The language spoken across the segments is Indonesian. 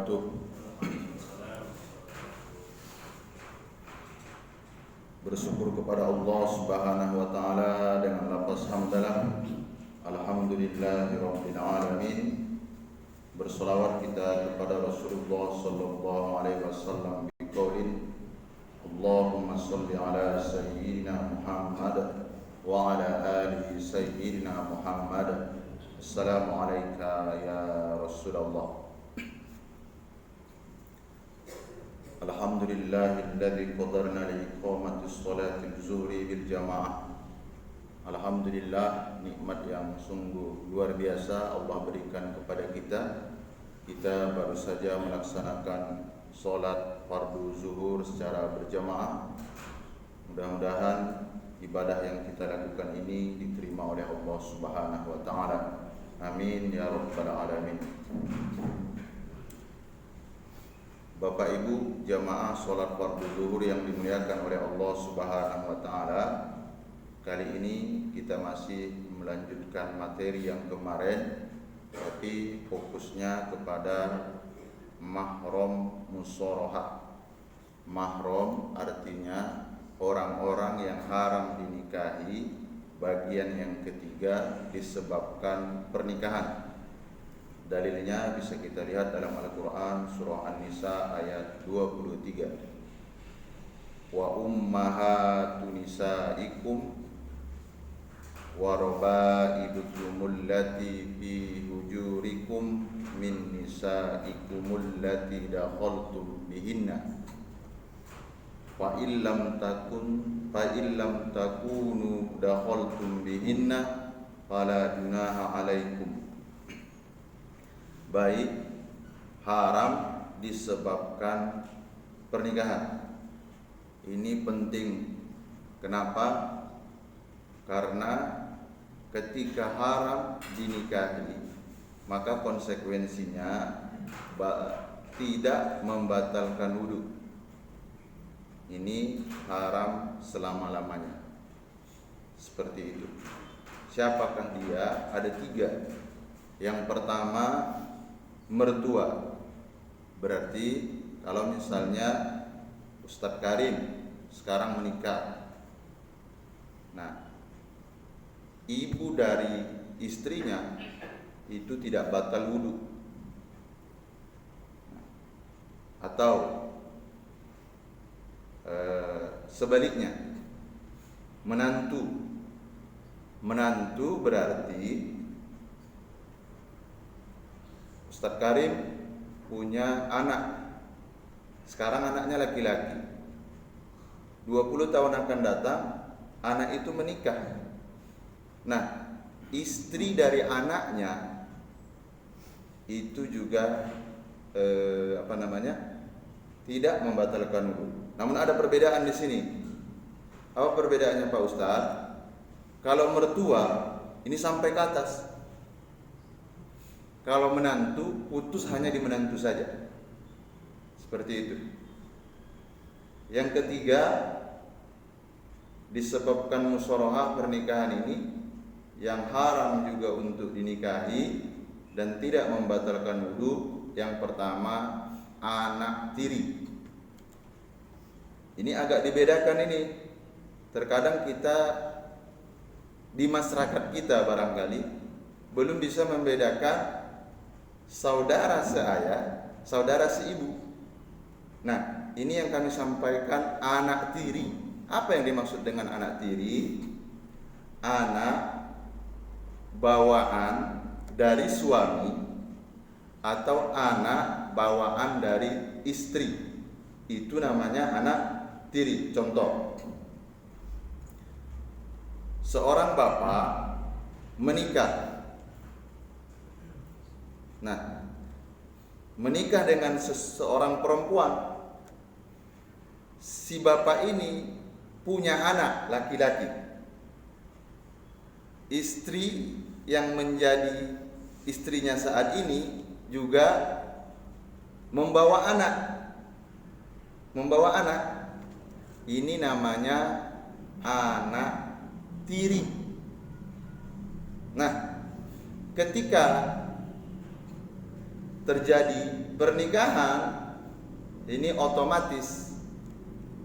Tuh bersyukur kepada Allah Subhanahu wa taala dengan lafaz hamdalah. Alhamdulillahirabbil alamin. Bersolawat kita kepada Rasulullah sallallahu alaihi wasallam biqaulin Allahumma shalli ala sayyidina Muhammad wa ala ali sayyidina Muhammad. Assalamu alayka ya Rasulullah. Alhamdulillahilladzi qadarna liiqamati sholati zuhri bil jamaah. Alhamdulillah, nikmat yang sungguh luar biasa Allah berikan kepada kita. Kita baru saja melaksanakan sholat fardu zuhur secara berjamaah. Mudah-mudahan ibadah yang kita lakukan ini diterima oleh Allah Subhanahu wa taala. Amin ya rabbal alamin. Bapak Ibu jamaah sholat fardu zuhur yang dimuliakan oleh Allah Subhanahu wa taala, kali ini kita masih melanjutkan materi yang kemarin, tapi fokusnya kepada mahram musorohah. Mahram artinya orang-orang yang haram dinikahi, bagian yang ketiga disebabkan pernikahan. Dalilnya bisa kita lihat dalam Al-Quran surah An-Nisa ayat 23. Wa ummahatu nisaikum wa rabaibukum allati fi hujurikum min nisaikum allati dakhaltum bihinna fa illam takunu dakhaltum bihinna fala junaha alaikum. Baik haram disebabkan pernikahan. Ini penting. Kenapa? Karena ketika haram dinikahi, maka konsekuensinya tidak membatalkan wudu. Ini haram selama-lamanya. Seperti itu. Siapakah dia? Ada 3. Yang pertama, mertua. Berarti kalau misalnya Ustadz Karim sekarang menikah, nah ibu dari istrinya itu tidak batal wudu. Atau sebaliknya, menantu berarti Ustadz Karim punya anak. Sekarang anaknya laki-laki. 20 tahun akan datang, anak itu menikah. Nah, istri dari anaknya itu juga tidak membatalkan wudu. Namun ada perbedaan di sini. Apa perbedaannya Pak Ustadz? Kalau mertua ini sampai ke atas. Kalau menantu, putus hanya di menantu saja. Seperti itu. Yang ketiga, disebabkan musyawarah pernikahan ini yang haram juga untuk dinikahi dan tidak membatalkan wudu. Yang pertama, anak tiri. Ini agak dibedakan ini. Terkadang kita di masyarakat kita barangkali belum bisa membedakan saudara seayah, saudara seibu. Nah, ini yang kami sampaikan anak tiri. Apa yang dimaksud dengan anak tiri? Anak bawaan dari suami atau anak bawaan dari istri. Itu namanya anak tiri. Contoh, seorang bapak menikah. Nah, menikah dengan seseorang perempuan. Si bapak ini punya anak laki-laki. Istri yang menjadi istrinya saat ini juga membawa anak. Ini namanya anak tiri. Nah, ketika terjadi pernikahan, ini otomatis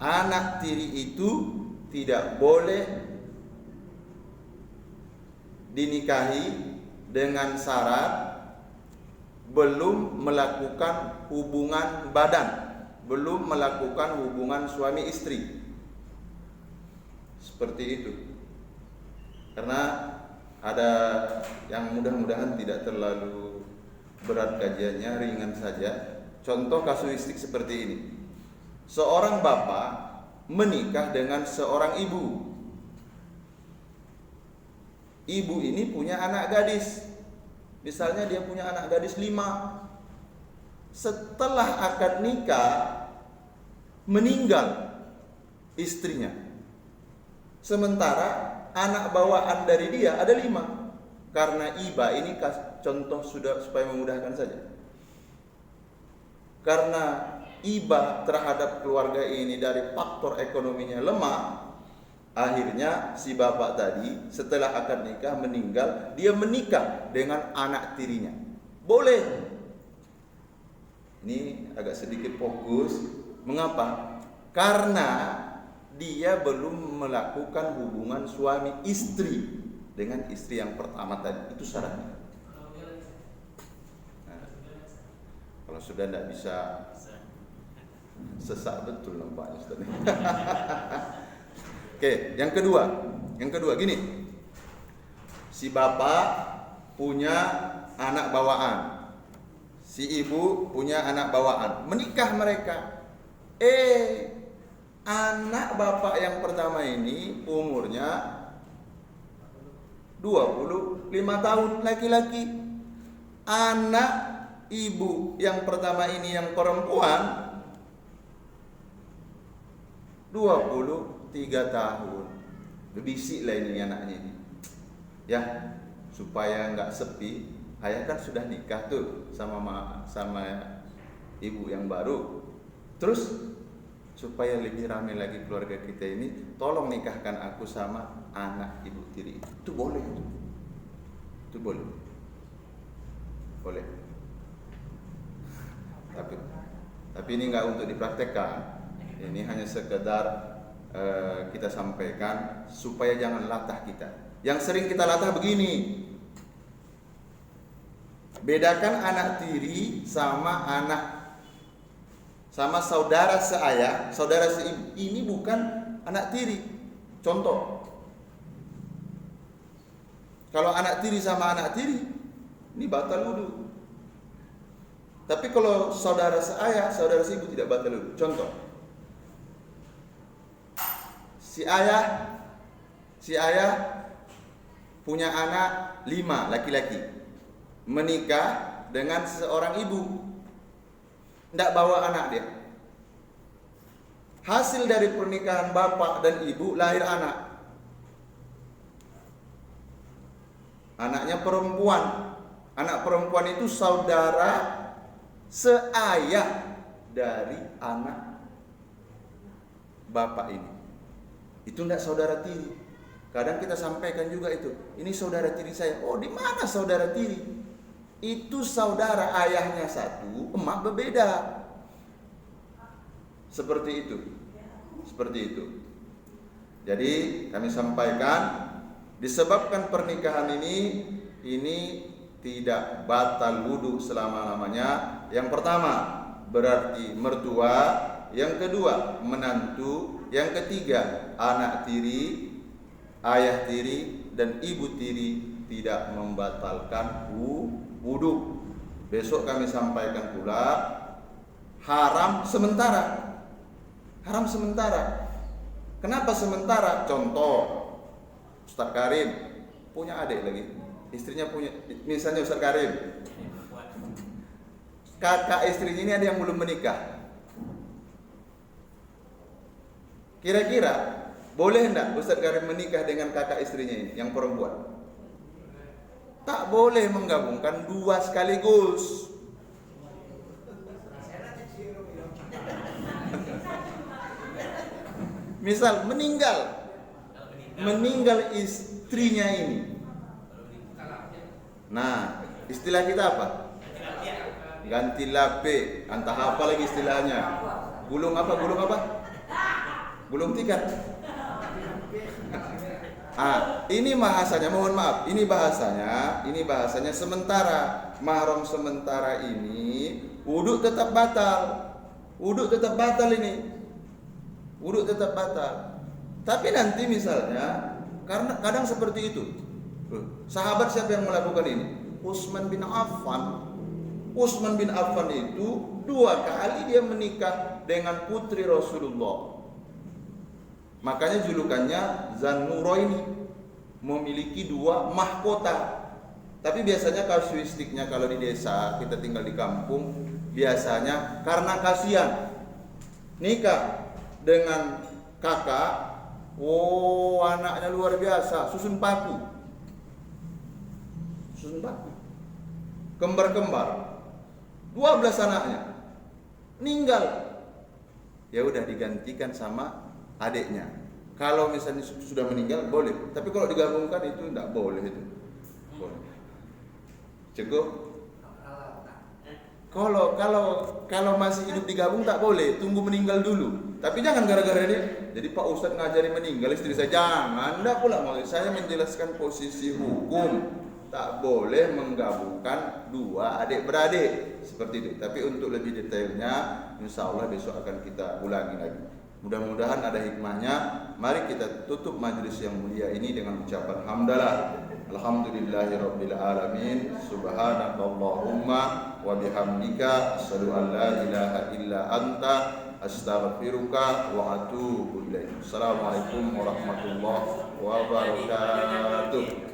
anak tiri itu tidak boleh dinikahi dengan syarat belum melakukan hubungan badan, belum melakukan hubungan suami istri. Seperti itu. Karena ada yang mudah-mudahan tidak terlalu berat kajiannya, ringan saja. Contoh kasuistik seperti ini. Seorang bapak menikah dengan seorang ibu. Ibu ini punya anak gadis. Misalnya dia punya anak gadis 5. Setelah akad nikah meninggal istrinya. Sementara anak bawaan dari dia ada 5. Karena iba ini contoh sudah supaya memudahkan saja. Karena iba terhadap keluarga ini dari faktor ekonominya lemah, akhirnya si bapak tadi setelah akad nikah meninggal, dia menikah dengan anak tirinya. Boleh. Ini agak sedikit fokus. Mengapa? Karena dia belum melakukan hubungan suami istri dengan istri yang pertama tadi. Itu syaratnya. Nah, kalau sudah tidak bisa, sesak betul nampaknya Ustaz. Oke, yang kedua gini. Si bapak punya anak bawaan, si ibu punya anak bawaan, menikah mereka. Anak bapak yang pertama ini umurnya 25 tahun laki-laki. Anak ibu yang pertama ini yang perempuan 23 tahun. Bisik lah ini anaknya ini. Ya, supaya nggak sepi, ayah kan sudah nikah tuh sama ibu yang baru. Terus supaya lebih ramai lagi keluarga kita ini, tolong nikahkan aku sama anak ibu tiri. Itu boleh. Itu boleh. Boleh. Tapi ini nggak untuk dipraktekkan. Ini hanya sekedar kita sampaikan supaya jangan latah kita. Yang sering kita latah begini. Bedakan anak tiri sama saudara seayah, saudara seibu. Ini bukan anak tiri. Contoh. Kalau anak tiri sama anak tiri, ini batal wudu. Tapi kalau saudara seayah, saudara seibu tidak batal wudu. Contoh. Si ayah punya anak 5 laki-laki, menikah dengan seorang ibu, tidak bawa anak dia. Hasil dari pernikahan bapak dan ibu lahir anak. Anaknya perempuan. Anak perempuan itu saudara seayah dari anak bapak ini. Itu tidak saudara tiri. Kadang kita sampaikan juga itu. Ini saudara tiri saya. Oh, di mana saudara tiri? Itu saudara ayahnya satu, emak berbeda. Seperti itu. Jadi kami sampaikan, disebabkan pernikahan ini tidak batal wudu selama-lamanya. Yang pertama, berarti mertua. Yang kedua, menantu. Yang ketiga, anak tiri, ayah tiri, dan ibu tiri tidak membatalkan wudu. Besok kami sampaikan pula haram sementara. Haram sementara. Kenapa sementara? Contoh, Ustaz Karim punya adik lagi, istrinya punya, misalnya Ustaz Karim, kakak istrinya ini ada yang belum menikah. Kira-kira boleh enggak Ustaz Karim menikah dengan kakak istrinya ini yang perempuan? Tak boleh menggabungkan dua sekaligus. Misal meninggal istrinya ini. Nah, istilah kita apa? ganti lape, entah apa lagi istilahnya. Gulung apa? Gulung tikar. Ini bahasanya, mohon maaf, ini bahasanya sementara. Mahram sementara ini wudu tetap batal. Wudu tetap batal ini. Wudu tetap batal. Tapi nanti misalnya, karena kadang seperti itu. Sahabat siapa yang melakukan ini? Utsman bin Affan. Utsman bin Affan itu 2 kali dia menikah dengan putri Rasulullah. Makanya julukannya Zannuraini, memiliki 2 mahkota. Tapi biasanya kasuistiknya kalau di desa, kita tinggal di kampung, biasanya karena kasihan nikah dengan kakak, anaknya luar biasa, susun paku, kembar-kembar, 12 anaknya meninggal, ya udah digantikan sama adiknya. Kalau misalnya sudah meninggal boleh, tapi kalau digabungkan itu tidak boleh itu. Boleh. Cukup. Kalau masih hidup digabung tak boleh, tunggu meninggal dulu. Tapi jangan gara-gara ini. Jadi Pak Ustadz ngajari meninggal istri saya, jangan. Enggak pula, maksud saya menjelaskan posisi hukum. Tak boleh menggabungkan 2 adik-beradik seperti itu. Tapi untuk lebih detailnya, insya Allah besok akan kita ulangi lagi. Mudah-mudahan ada hikmahnya. Mari kita tutup majlis yang mulia ini dengan ucapan hamdalah. Alhamdulillahirabbil alamin. Subhanakallahumma wa bihamdika asyhadu an la ilaha illa anta astaghfiruka wa atubu ilaik. Assalamualaikum warahmatullahi wabarakatuh.